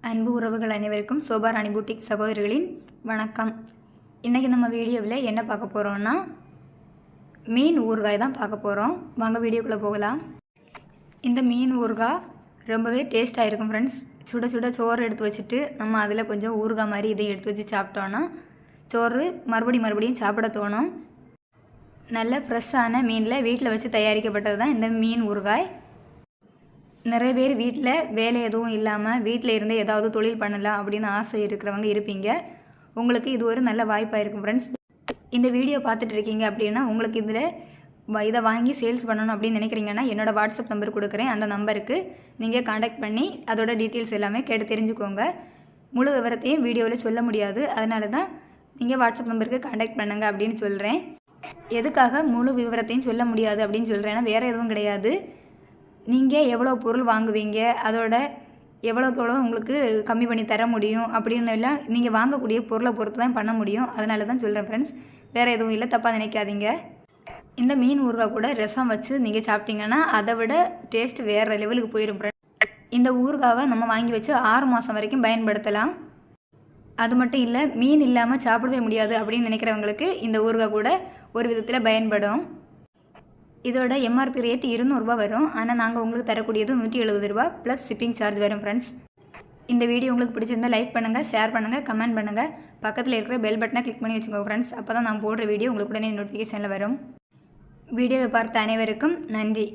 அன்பு உறவுகள் அனைவருக்கும் சோபா ராணி பூட்டிக் சகோதரிகளின் வணக்கம். இன்றைக்கி நம்ம வீடியோவில் என்ன பார்க்க போகிறோம்னா மீன் ஊறுகாய் தான் பார்க்க போகிறோம். வாங்க வீடியோக்குள்ளே போகலாம். இந்த மீன் ஊறுகாய் ரொம்பவே டேஸ்ட்டாக இருக்கும் ஃப்ரெண்ட்ஸ். சுட சுட சோறு எடுத்து வச்சுட்டு நம்ம அதில் கொஞ்சம் ஊறுகாய் மாதிரி இதை எடுத்து வச்சு சாப்பிட்டோன்னா சோறு மறுபடியும் சாப்பிட தோணும். நல்ல ஃப்ரெஷ்ஷான மீனில் வீட்டில் வச்சு தயாரிக்கப்பட்டது தான் இந்த மீன் ஊறுகாய். நிறைய பேர் வீட்டில் வேலை எதுவும் இல்லாமல் வீட்டில் இருந்து ஏதாவது தொழில் பண்ணலாம் அப்படின்னு ஆசை இருக்கிறவங்க இருப்பீங்க. உங்களுக்கு இது ஒரு நல்ல வாய்ப்பாக இருக்கும் ஃப்ரெண்ட்ஸ். இந்த வீடியோ பார்த்துட்டு இருக்கீங்க அப்படின்னா உங்களுக்கு இதை வாங்கி சேல்ஸ் பண்ணணும் அப்படின்னு நினைக்கிறீங்கன்னா என்னோடய வாட்ஸ்அப் நம்பர் கொடுக்குறேன். அந்த நம்பருக்கு நீங்கள் காண்டாக்ட் பண்ணி அதோட டீட்டெயில்ஸ் எல்லாமே கேட்டு தெரிஞ்சுக்கோங்க. முழு விவரத்தையும் வீடியோவில் சொல்ல முடியாது, அதனால தான் நீங்கள் வாட்ஸ்அப் நம்பருக்கு காண்டாக்ட் பண்ணுங்கள் அப்படின்னு சொல்கிறேன். எதுக்காக முழு விவரத்தையும் சொல்ல முடியாது அப்படின்னு சொல்கிறேன்னா வேறு எதுவும் கிடையாது. நீங்கள் எவ்வளோ பொருள் வாங்குவீங்க, அதோட எவ்வளோக்கு எவ்வளோ உங்களுக்கு கம்மி பண்ணி தர முடியும் அப்படின்னு எல்லாம் நீங்கள் வாங்கக்கூடிய பொருளை பொறுத்து தான் பண்ண முடியும். அதனால தான் சொல்கிறேன் ஃப்ரெண்ட்ஸ், வேறு எதுவும் இல்லை, தப்பாக நினைக்காதீங்க. இந்த மீன் ஊறுகாய் கூட ரசம் வச்சு நீங்கள் சாப்பிட்டீங்கன்னா அதை விட டேஸ்ட் வேறு லெவலுக்கு போயிடும் ஃப்ரெண்ட்ஸ். இந்த ஊறுகாவை நம்ம வாங்கி வச்சு 6 மாதம் வரைக்கும் பயன்படுத்தலாம். அது மட்டும் இல்லை, மீன் இல்லாமல் சாப்பிடவே முடியாது அப்படின்னு நினைக்கிறவங்களுக்கு இந்த ஊறுகாய் கூட ஒரு விதத்தில் பயன்படும். இதோட எம்ஆர்பி ரேட் 200 ரூபா வரும். ஆனால் நாங்கள் உங்களுக்கு தரக்கூடியது 170 ரூபா ப்ளஸ் ஷிப்பிங் சார்ஜ் வரும் ஃப்ரெண்ட்ஸ். இந்த வீடியோ உங்களுக்கு பிடிச்சிருந்தால் லைக் பண்ணுங்கள், ஷேர் பண்ணுங்கள், கமெண்ட் பண்ணுங்கள். பக்கத்தில் இருக்கிற பெல் பட்டனை கிளிக் பண்ணி வச்சுக்கோங்க ஃப்ரெண்ட்ஸ். அப்போ தான் நான் போடுற வீடியோ உங்களுக்கு உடனே நோட்டிஃபிகேஷனில் வரும். வீடியோவை பார்த்த அனைவருக்கும் நன்றி.